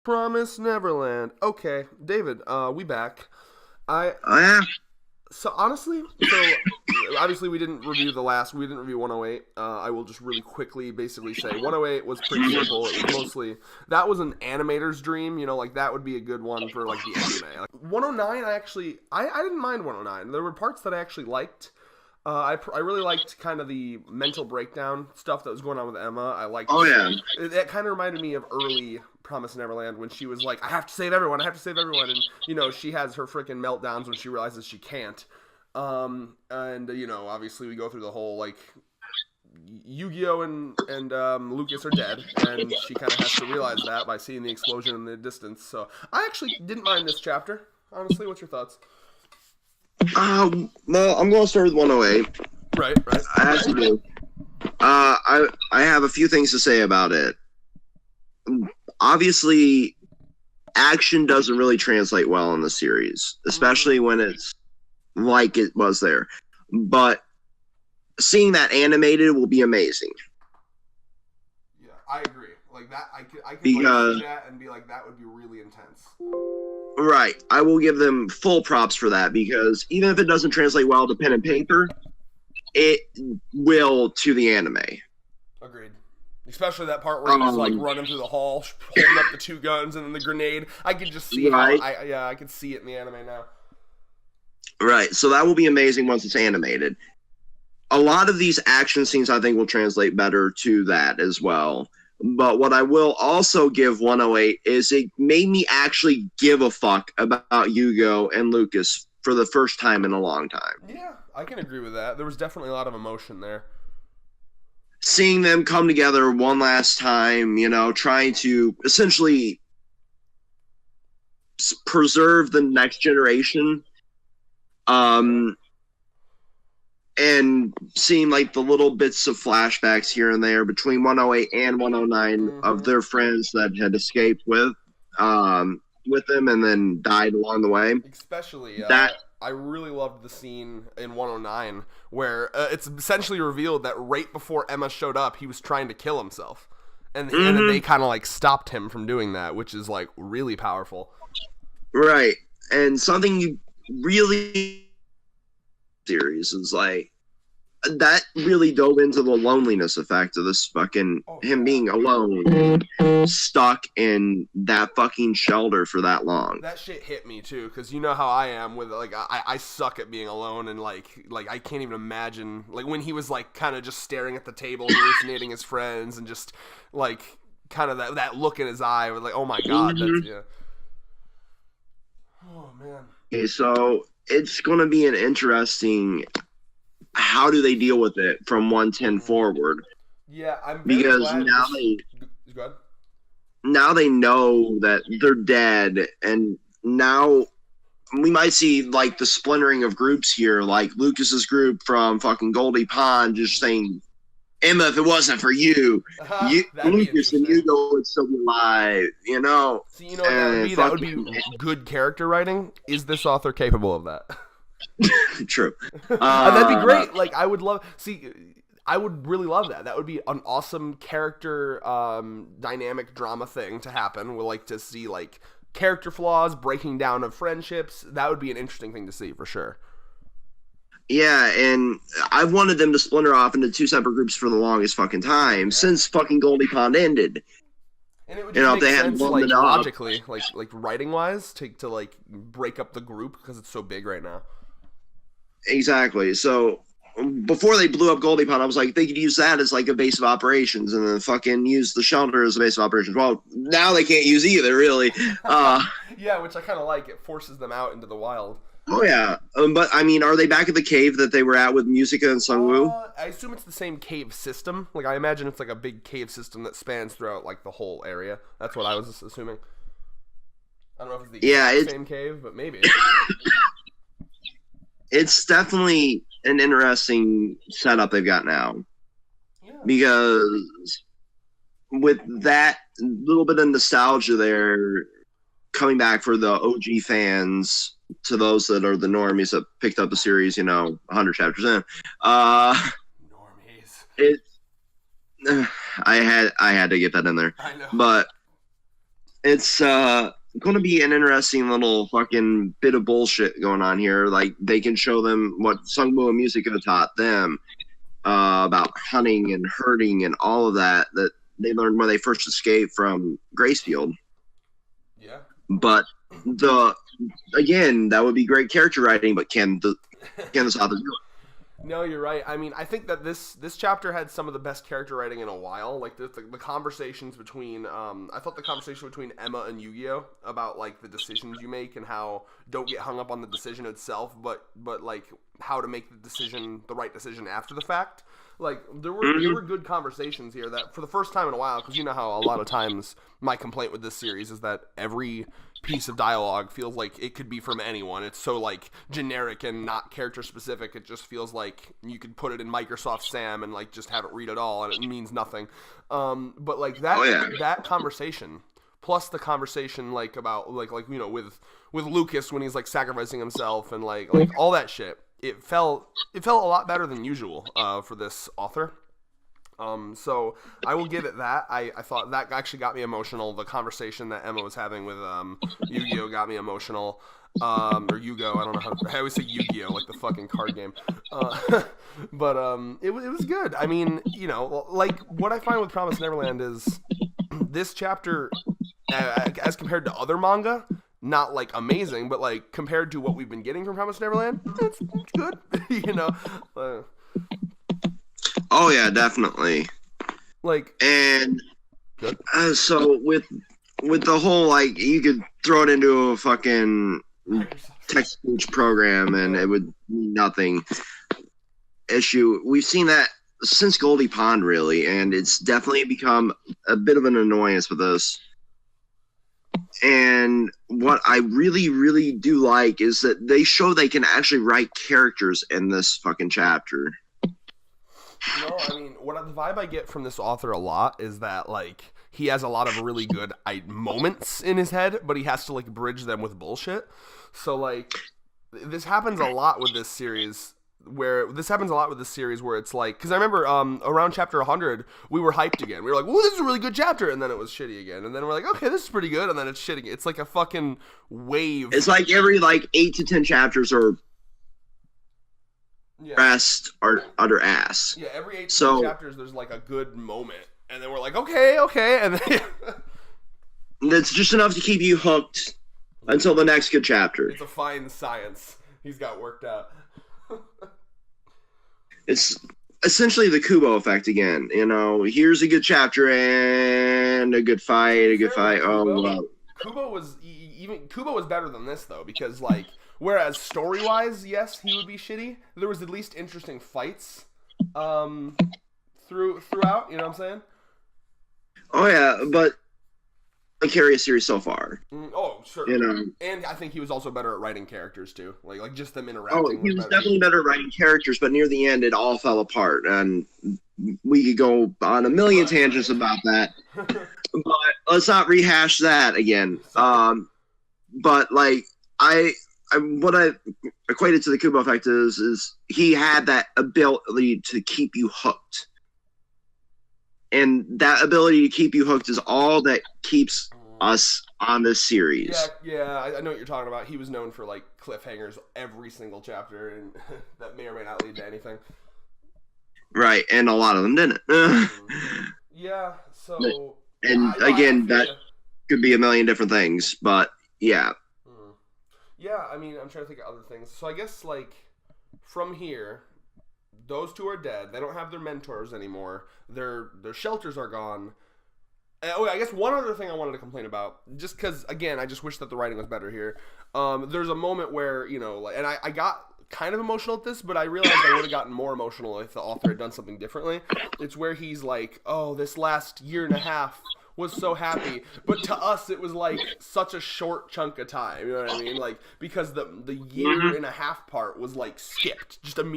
Promise Neverland. Okay, David, we back. I Oh, yeah. So honestly, obviously we didn't review 108. I will just really quickly basically say 108 was pretty simple. It was mostly that was an animator's dream, like that would be a good one for like the anime. Like 109, I didn't mind 109. There were parts that I actually liked. I really liked kind of the mental breakdown stuff that was going on with Emma. I liked. Oh, yeah. That kind of reminded me of early Promise Neverland when she was like, "I have to save everyone. I have to save everyone," and she has her freaking meltdowns when she realizes she can't. And obviously we go through the whole like Yu-Gi-Oh and Lucas are dead, and she kind of has to realize that by seeing the explosion in the distance. So I actually didn't mind this chapter. Honestly, what's your thoughts? Well, I'm going to start with 108. Right. As you do. I have a few things to say about it. Obviously, action doesn't really translate well in the series, especially when it's like it was there. But seeing that animated will be amazing. Yeah, I agree. Like that, I could Because see that and be like, that would be really intense. Right. I will give them full props for that because even if it doesn't translate well to pen and paper, it will to the anime. Agreed. Especially that part where he's like running through the hall, holding up the two guns and then the grenade. I could just see right. I could see it in the anime now. Right. So that will be amazing once it's animated. A lot of these action scenes I think will translate better to that as well. But what I will also give 108 is it made me actually give a fuck about Hugo and Lucas for the first time in a long time. Yeah, I can agree with that. There was definitely a lot of emotion there. Seeing them come together one last time, trying to essentially preserve the next generation. And seeing like the little bits of flashbacks here and there between 108 and 109 of their friends that had escaped with them and then died along the way. Especially I really loved the scene in 109 where it's essentially revealed that right before Emma showed up, he was trying to kill himself. And they kind of like stopped him from doing that, which is like really powerful. Right. And something you really series is like that really dove into the loneliness effect of this fucking him being alone, stuck in that fucking shelter for that long. That shit hit me too, because you know how I am with like I suck at being alone, and like I can't even imagine like when he was like kind of just staring at the table, hallucinating his friends, and just like kind of that look in his eye was like, oh my god, that's yeah. Oh man. Okay, so it's going to be an interesting. How do they deal with it from 110 forward? Yeah, I'm because now they know that they're dead, and now we might see like the splintering of groups here, like Lucas's group from fucking Goldie Pond just saying, "Emma, if it wasn't for you, Lucas and Hugo would still be alive." So you know what that would be good character writing. Is this author capable of that? True. That'd be great. Like I would really love that. That would be an awesome character dynamic drama thing to happen. We'd like to see like character flaws, breaking down of friendships. That would be an interesting thing to see for sure. Yeah, and I've wanted them to splinter off into two separate groups for the longest fucking time since fucking Goldie Pond ended. And it would just make sense, like logically, like writing wise, to like break up the group because it's so big right now. Exactly. So before they blew up Goldie Pond, I was like, they could use that as like a base of operations, and then fucking use the shelter as a base of operations. Well, now they can't use either, really. Yeah, which I kind of like. It forces them out into the wild. Oh yeah, but I mean, are they back at the cave that they were at with Musica and Sungwoo? I assume it's the same cave system. Like I imagine it's like a big cave system that spans throughout like the whole area. That's what I was assuming. I don't know if it's the same cave, but maybe. It's definitely an interesting setup they've got now. Yeah. Because with that little bit of nostalgia there coming back for the OG fans to those that are the normies that picked up the series, 100 chapters in. Normies. I had to get that in there. I know. But it's going to be an interesting little fucking bit of bullshit going on here. Like, they can show them what Sungwoo and Musica taught them about hunting and herding and all of that they learned when they first escaped from Gracefield. Yeah. But again, that would be great character writing, but can the author do it? No, you're right. I mean, I think that this chapter had some of the best character writing in a while. Like the conversations between, I thought the conversation between Emma and Yu-Gi-Oh about like the decisions you make and how don't get hung up on the decision itself, but like how to make the right decision after the fact. Like there were good conversations here that for the first time in a while, because you know how a lot of times my complaint with this series is that every piece of dialogue feels like it could be from anyone. It's so like generic and not character specific. It just feels like you could put it in Microsoft Sam and like just have it read it all and it means nothing. But like that conversation plus the conversation like about like you know with Lucas when he's like sacrificing himself and like all that shit. It felt a lot better than usual for this author. So I will give it that. I thought that actually got me emotional. The conversation that Emma was having with Yu-Gi-Oh got me emotional. Or Yu-Go, I don't know I always say Yu-Gi-Oh like the fucking card game. But it was good. I mean, you know, like what I find with Promised Neverland is this chapter, as compared to other manga, not like amazing, but like compared to what we've been getting from Promised Neverland, it's good. You know. Oh yeah, definitely. Like, and so with the whole like you could throw it into a fucking text speech program and it would mean nothing issue. We've seen that since Goldie Pond really, and it's definitely become a bit of an annoyance with us. And what I really, really do like is that they show they can actually write characters in this fucking chapter. No, I mean, the vibe I get from this author a lot is that, like, he has a lot of really good moments in his head, but he has to, like, bridge them with bullshit. So, like, this happens a lot with this series where it's like, because I remember around chapter 100 we were hyped again. We were like, "Whoa, this is a really good chapter," and then it was shitty again, and then we're like, "Okay, this is pretty good," and then it's shitty again. It's like a fucking wave. It's like every like 8 to 10 chapters are rest or utter ass. Yeah, every 8 to 10 chapters there's like a good moment, and then we're like, okay, and then that's just enough to keep you hooked until the next good chapter. It's a fine science he's got worked out. It's essentially the Kubo effect again. You know, here's a good chapter and a good fight, Oh, wow. Kubo was better than this though, because like, whereas story wise, yes, he would be shitty. There was at least interesting fights, throughout. You know what I'm saying? Oh yeah, but a curious series so far. Oh, certainly. You know, and I think he was also better at writing characters too, like just them interacting. Oh, he was definitely better at writing characters, but near the end, it all fell apart, and we could go on a million tangents about that. But let's not rehash that again. But like what I equated to the Kubo effect is he had that ability to keep you hooked. And that ability to keep you hooked is all that keeps us on this series. Yeah, I know what you're talking about. He was known for like cliffhangers every single chapter, and that may or may not lead to anything. Right, and a lot of them didn't. Yeah, so... And again, that could be a million different things, but yeah. Yeah, I mean, I'm trying to think of other things. So I guess, like, from here, those two are dead. They don't have their mentors anymore. Their shelters are gone. I guess one other thing I wanted to complain about, just because, again, I just wish that the writing was better here. There's a moment where, you know, and I got kind of emotional at this, but I realized I would have gotten more emotional if the author had done something differently. It's where he's like, oh, this last year and a half was so happy, but to us it was like such a short chunk of time, you know what I mean? Like, because the year and a half part was like skipped, just over,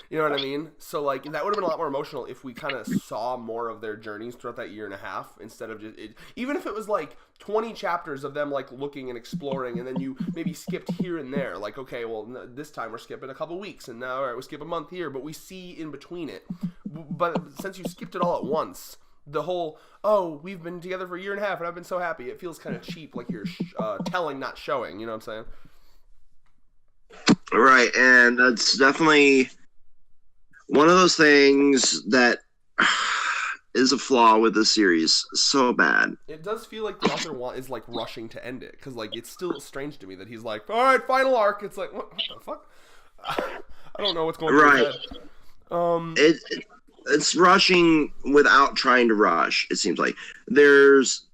you know what I mean? So like that would have been a lot more emotional if we kind of saw more of their journeys throughout that year and a half, instead of just even if it was like 20 chapters of them like looking and exploring, and then you maybe skipped here and there, like, okay, well, this time we're skipping a couple weeks, and now, all right, we skip a month here, but we see in between it. But since you skipped it all at once, The whole, oh, we've been together for a year and a half and I've been so happy. It feels kind of cheap, like you're telling, not showing. You know what I'm saying? Right, and that's definitely one of those things that is a flaw with this series. So bad. It does feel like the author is like rushing to end it, because like it's still strange to me that he's like, all right, final arc. It's like, what the fuck? I don't know what's going on. Right. It's rushing without trying to rush. It seems like there's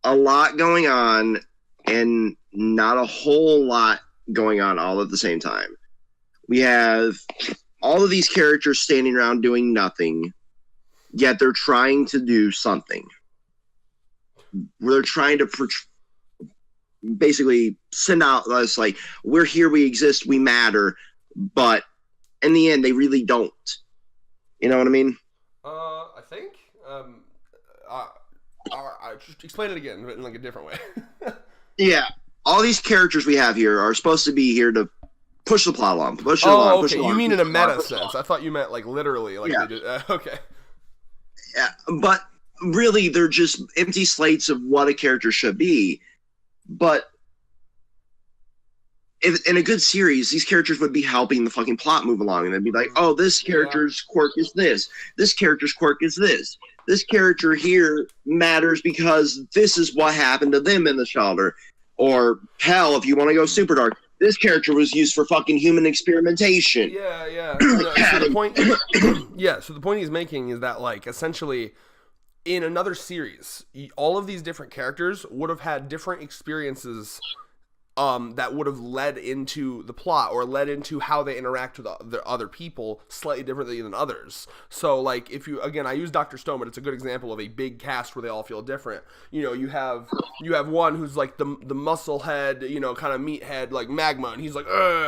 a lot going on and not a whole lot going on all at the same time. We have all of these characters standing around doing nothing, yet they're trying to do something. They're trying to basically send out us like, we're here, we exist, we matter, but in the end, they really don't. You know what I mean? I think. Just explain it again in like a different way. Yeah, all these characters we have here are supposed to be here to push the plot along. Okay. You mean in a meta sense? I thought you meant like literally. Like, yeah. Okay. Yeah, but really, they're just empty slates of what a character should be. But in a good series, these characters would be helping the fucking plot move along, and they'd be like, "Oh, this character's quirk is this. This character's quirk is this. This character here matters because this is what happened to them in the shelter." Or hell, if you want to go super dark, this character was used for fucking human experimentation. Yeah. So the point he's making is that, like, essentially, in another series, all of these different characters would have had different experiences that would have led into the plot or led into how they interact with the other people slightly differently than others. So, like, if you, again, I use Dr. Stone, but it's a good example of a big cast where they all feel different. You know, you have one who's like the muscle head, you know, kind of meathead, like Magma, and he's like,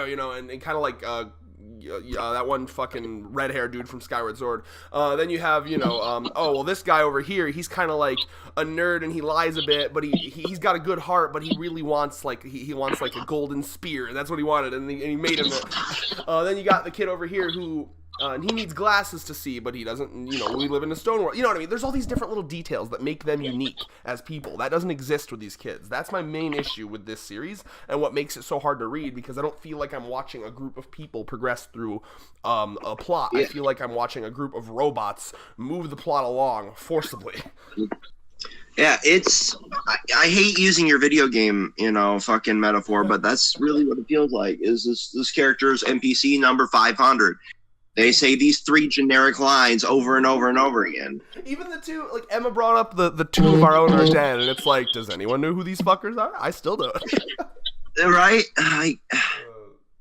you know, and kind of like that one fucking red hair dude from Skyward Sword. Then you have, you know, this guy over here, he's kind of like a nerd and he lies a bit, but he's got a good heart, but he really wants like he wants like a golden spear, and that's what he wanted, and he made him. Then you got the kid over here who. And he needs glasses to see, but he doesn't, you know, we live in a stone world. You know what I mean? There's all these different little details that make them unique as people. That doesn't exist with these kids. That's my main issue with this series and what makes it so hard to read, because I don't feel like I'm watching a group of people progress through a plot. Yeah. I feel like I'm watching a group of robots move the plot along forcibly. Yeah, I hate using your video game, you know, fucking metaphor, but that's really what it feels like, is this character's NPC number 500. They say these 3 generic lines over and over and over again. Even the 2, like Emma brought up the 2 of our own are dead, and it's like, does anyone know who these fuckers are? I still don't. Right?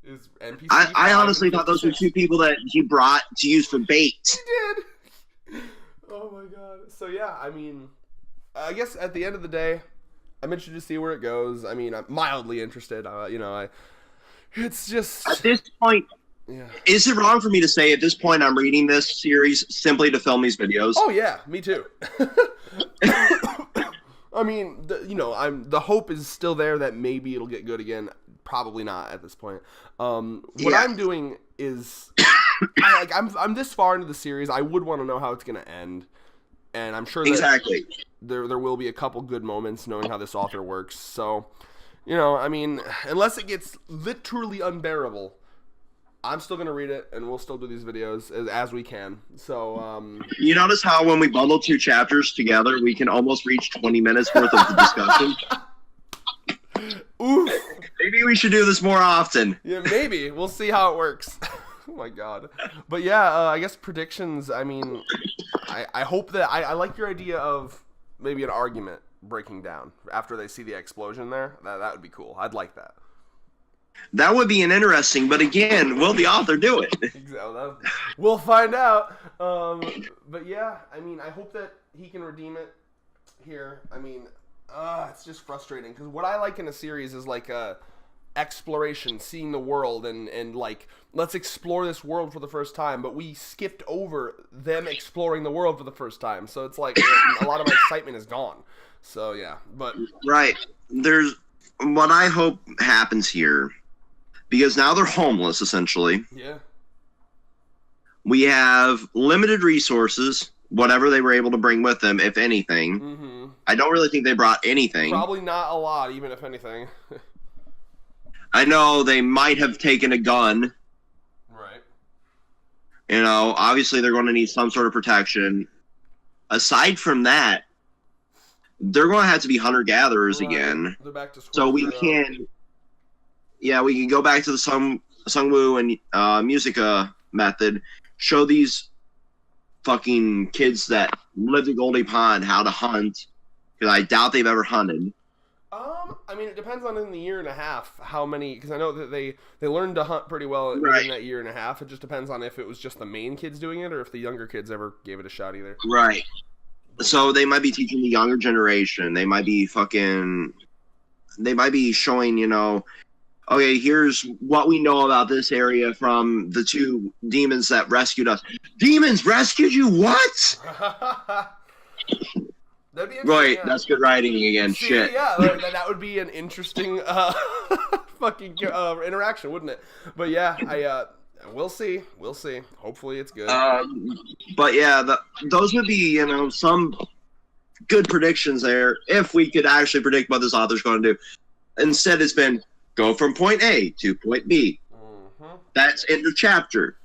Is NPC I honestly thought those were 2 people that he brought to use for bait. He did. Oh my god. So yeah, I mean, I guess at the end of the day, I'm interested to see where it goes. I mean, I'm mildly interested. You know, it's just at this point. Yeah. Is it wrong for me to say at this point I'm reading this series simply to film these videos? Oh yeah, me too. I mean, the hope is still there that maybe it'll get good again. Probably not at this point. What I'm doing is, I'm this far into the series. I would want to know how it's going to end, and I'm sure that exactly there will be a couple good moments knowing how this author works. So, you know, I mean, unless it gets literally unbearable, I'm still going to read it, and we'll still do these videos as we can. So, you notice how when we bundle 2 chapters together, we can almost reach 20 minutes worth of discussion? Oof. Maybe we should do this more often. Yeah, maybe. We'll see how it works. Oh, my God. But, yeah, I guess predictions, I mean, I hope that... I like your idea of maybe an argument breaking down after they see the explosion there. That would be cool. I'd like that. That would be an interesting, but again, will the author do it? Exactly. We'll find out. But yeah, I mean, I hope that he can redeem it here. I mean, it's just frustrating because what I like in a series is like exploration, seeing the world, and like, let's explore this world for the first time. But we skipped over them exploring the world for the first time, so it's like a lot of my excitement is gone. So yeah, but right, there's what I hope happens here. Because now they're homeless, essentially. Yeah. We have limited resources. whatever they were able to bring with them, if anything. Mm-hmm. I don't really think they brought anything. Probably not a lot, even if anything. I know they might have taken a gun. Right. You know, obviously they're going to need some sort of protection. Aside from that, they're going to have to be hunter-gatherers again. They're back to so we can go back to the Sungwoo and Musica method, show these fucking kids that live in Goldie Pond how to hunt, because I doubt they've ever hunted. I mean, it depends on in the year and a half how many, because I know that they learned to hunt pretty well in that year and a half. It just depends on if it was just the main kids doing it or if the younger kids ever gave it a shot either. Right. So they might be teaching the younger generation. They might be showing, you know, okay, here's what we know about this area from the two demons that rescued us. Demons rescued you? What? That'd be interesting. Right, yeah. That's good writing again. See, shit. Yeah, that would be an interesting fucking interaction, wouldn't it? But yeah, we'll see. We'll see. Hopefully it's good. But yeah, those would be, you know, some good predictions there if we could actually predict what this author's going to do. Instead, it's been go from point A to point B. Mm-hmm. That's end of chapter.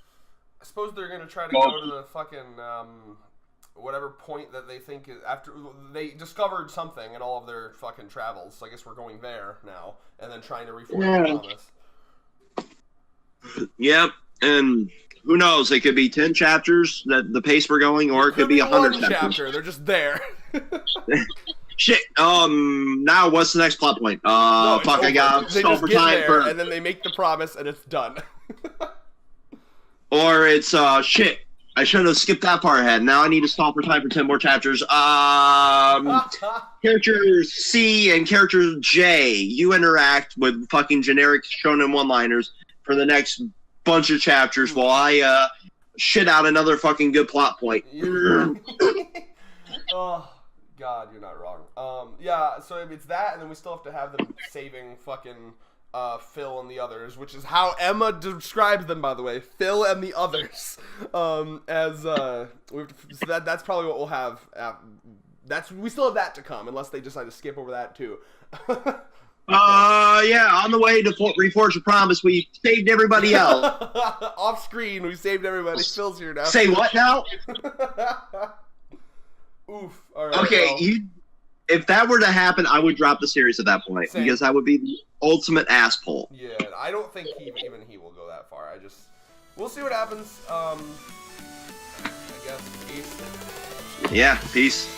I suppose they're going to try to go to the fucking whatever point that they think is after they discovered something in all of their fucking travels. So I guess we're going there now and then trying to reform the promise. Yep, and who knows? It could be 10 chapters that the pace we're going, or it could be 100 chapters. Chapter. They're just there. Shit. Now what's the next plot point? I got stall for time for, and then they make the promise and it's done. Or it's shit. I should have skipped that part ahead. Now I need to stall for time for 10 more chapters. Character C and character J, you interact with fucking generic shonen one-liners for the next bunch of chapters while I shit out another fucking good plot point. Oh, God, you're not wrong. Yeah, so it's that, and then we still have to have them saving fucking Phil and the others, which is how Emma describes them, by the way. Phil and the others. That's probably what we'll have. We still have that to come, unless they decide to skip over that too. Yeah, on the way to reforge the promise, we saved everybody else. Off screen, we saved everybody. Phil's here now. Say what now? Oof. All right. Okay, well. If that were to happen, I would drop the series at that point. Same. Because that would be the ultimate ass pull. Yeah, I don't think even he will go that far. We'll see what happens. I guess peace. Yeah, peace.